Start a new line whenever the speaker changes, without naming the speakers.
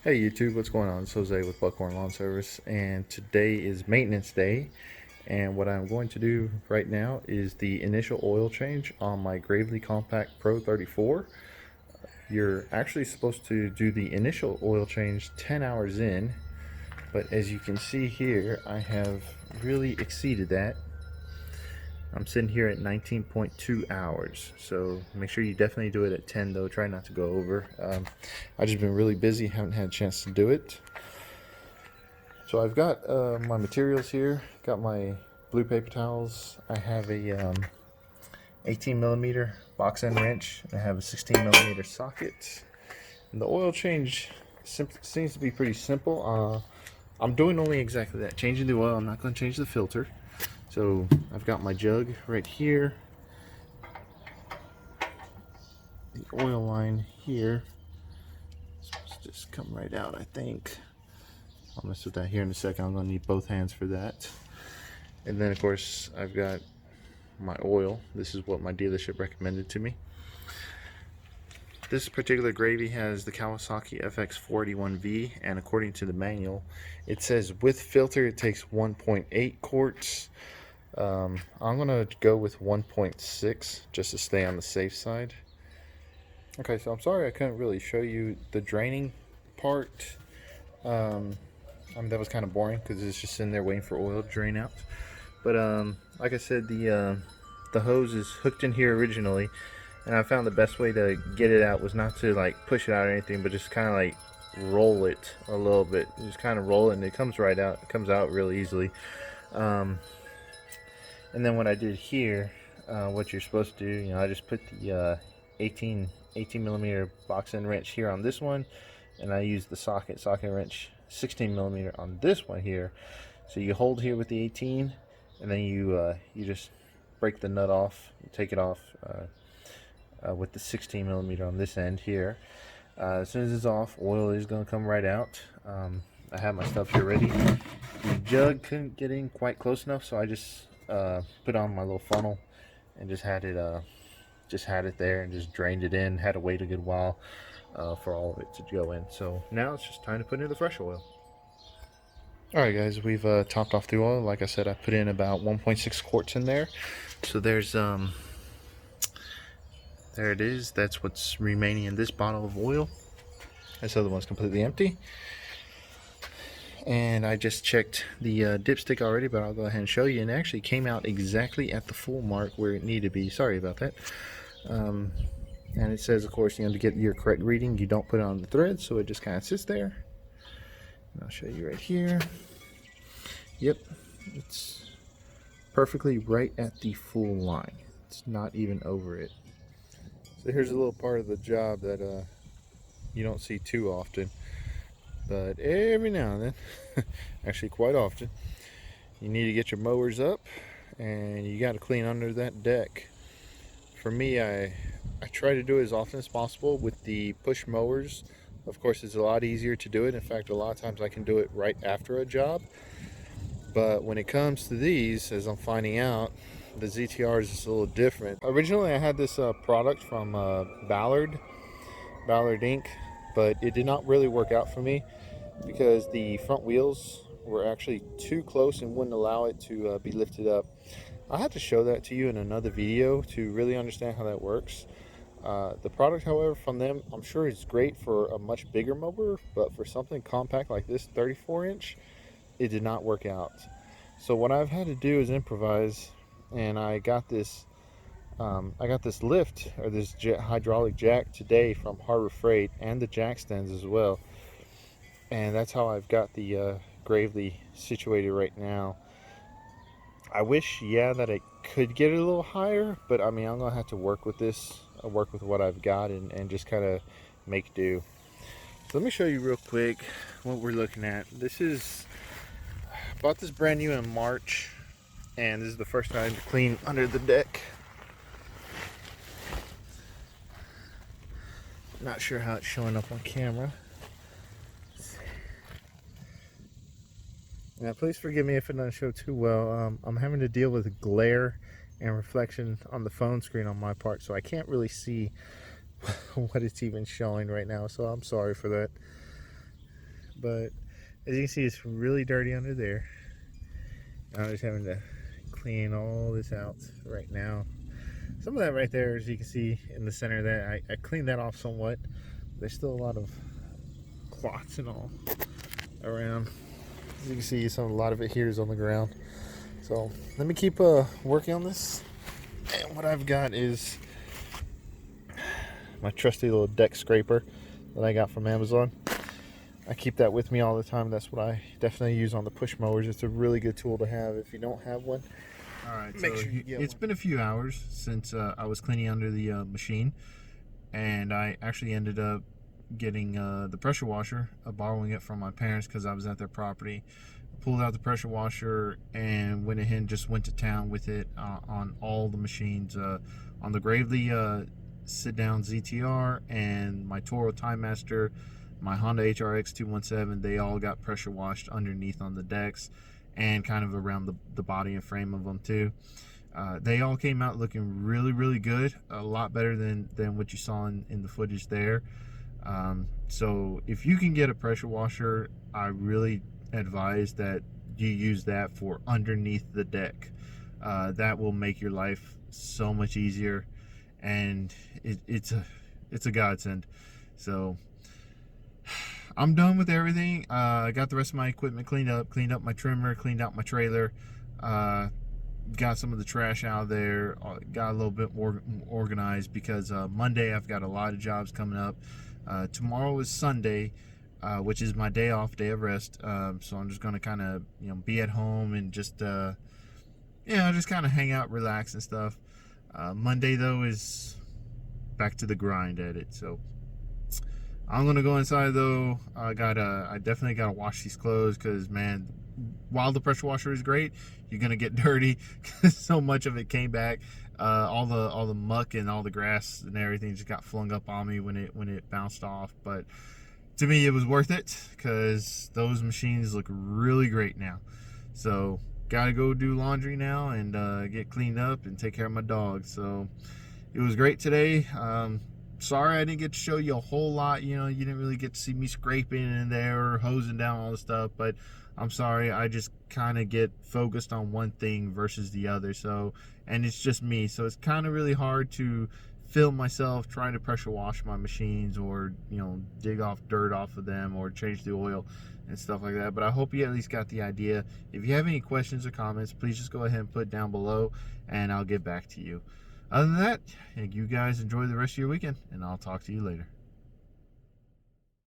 Hey YouTube, what's going on? It's Jose with Buckhorn Lawn Service, and today is maintenance day. And what I'm going to do right now is the initial oil change on my Gravely Compact Pro 34. You're actually supposed to do the initial oil change 10 hours in, but as you can see here, I have really exceeded that. I'm sitting here at 19.2 hours, so make sure you definitely do it at 10 though. Try not to go over. I've just been really busy, haven't had a chance to do it. So I've got my materials here. Got my blue paper towels. I have a 18 millimeter box end wrench. I have a 16 millimeter socket. And the oil change seems to be pretty simple. I'm doing only exactly that, changing the oil. I'm not going to change the filter. So I've got my jug right here, the oil line here. It's supposed to just come right out, I think. I'll mess with that here in a second. I'm going to need both hands for that. And then of course I've got my oil. This is what my dealership recommended to me. This particular Gravy has the Kawasaki FX481V, and according to the manual it says with filter it takes 1.8 quarts. I'm gonna go with 1.6 just to stay on the safe side. Okay, so I'm sorry I couldn't really show you the draining part. I mean, that was kind of boring because it's just sitting there waiting for oil to drain out. But like I said, the hose is hooked in here originally, and I found the best way to get it out was not to like push it out or anything, but just kind of like roll it a little bit. You just kind of roll it, and it comes right out. It comes out really easily. And then what I did here, what you're supposed to do, I just put the 18 millimeter box end wrench here on this one, and I used the socket wrench 16 millimeter on this one here. So you hold here with the 18, and then you just break the nut off, take it off with the 16 millimeter on this end here. As soon as it's off, oil is going to come right out. I have my stuff here ready. The jug couldn't get in quite close enough, so I just put on my little funnel and just had it there and just drained it in. Had to wait a good while for all of it to go in. So now it's just time to put in the fresh oil. Alright guys, we've topped off the oil. Like I said, I put in about 1.6 quarts in there. So there's there it is. That's what's remaining in this bottle of oil. This other one's completely empty. And I just checked the dipstick already, but I'll go ahead and show you. And it actually came out exactly at the full mark where it needed to be. Sorry about that. And it says, of course, to get your correct reading, you don't put it on the thread, so it just kind of sits there. And I'll show you right here. Yep, it's perfectly right at the full line. It's not even over it. So here's a little part of the job that you don't see too often, but every now and then, actually quite often, you need to get your mowers up and you got to clean under that deck. For me, I try to do it as often as possible with the push mowers. Of course, it's a lot easier to do it. In fact, a lot of times I can do it right after a job. But when it comes to these, as I'm finding out, the ZTR is just a little different. Originally, I had this product from Ballard Inc., but it did not really work out for me because the front wheels were actually too close and wouldn't allow it to be lifted up. I have to show that to you in another video to really understand how that works. The product, however, from them, I'm sure is great for a much bigger mower, but for something compact like this 34-inch, it did not work out. So what I've had to do is improvise, and I got this lift, or this hydraulic jack today from Harbor Freight, and the jack stands as well. And that's how I've got the Gravely situated right now. I wish, that I could get it a little higher, but I mean, I'm gonna have to work with this, work with what I've got, and just kind of make do. So let me show you real quick what we're looking at. Bought this brand new in March, and this is the first time to clean under the deck. Not sure how it's showing up on camera. Now, please forgive me if it doesn't show too well. I'm having to deal with glare and reflection on the phone screen on my part, so I can't really see what it's even showing right now, so I'm sorry for that. but as you can see, it's really dirty under there. I'm just having to clean all this out right now. Some of that right there, as you can see in the center, that I cleaned that off somewhat. There's still a lot of clots and all around. As you can see, a lot of it here is on the ground. So let me keep working on this. And what I've got is my trusty little deck scraper that I got from Amazon. I keep that with me all the time. That's what I definitely use on the push mowers. It's a really good tool to have if you don't have one. All right, make sure you get. It's been a few hours since I was cleaning under the machine, and I actually ended up getting the pressure washer, borrowing it from my parents because I was at their property. Pulled out the pressure washer and went ahead and just went to town with it on all the machines, on the Gravely sit-down ZTR and my Toro Time Master, my Honda HRX 217. They all got pressure washed underneath on the decks and kind of around the body and frame of them too. They all came out looking really good, a lot better than what you saw in the footage there. So if you can get a pressure washer, I really advise that you use that for underneath the deck. That will make your life so much easier, and it's a godsend. So I'm done with everything. I got the rest of my equipment cleaned up my trimmer, cleaned out my trailer, got some of the trash out of there, got a little bit more organized because Monday I've got a lot of jobs coming up. Tomorrow is Sunday, which is my day off, day of rest. So I'm just gonna kind of be at home and just just kind of hang out, relax and stuff. Monday though is back to the grind at it. So I'm gonna go inside though. I definitely gotta wash these clothes because man, while the pressure washer is great, you're gonna get dirty because so much of it came back. All the muck and all the grass and everything just got flung up on me when it bounced off. But to me, it was worth it because those machines look really great now. So gotta go do laundry now and get cleaned up and take care of my dog. So it was great today. Sorry I didn't get to show you a whole lot. You didn't really get to see me scraping in there or hosing down all the stuff, but I'm sorry. I just kind of get focused on one thing versus the other. So, and it's just me. So it's kind of really hard to film myself trying to pressure wash my machines or, dig off dirt off of them or change the oil and stuff like that. But I hope you at least got the idea. If you have any questions or comments, please just go ahead and put it down below and I'll get back to you. Other than that, you guys enjoy the rest of your weekend, and I'll talk to you later.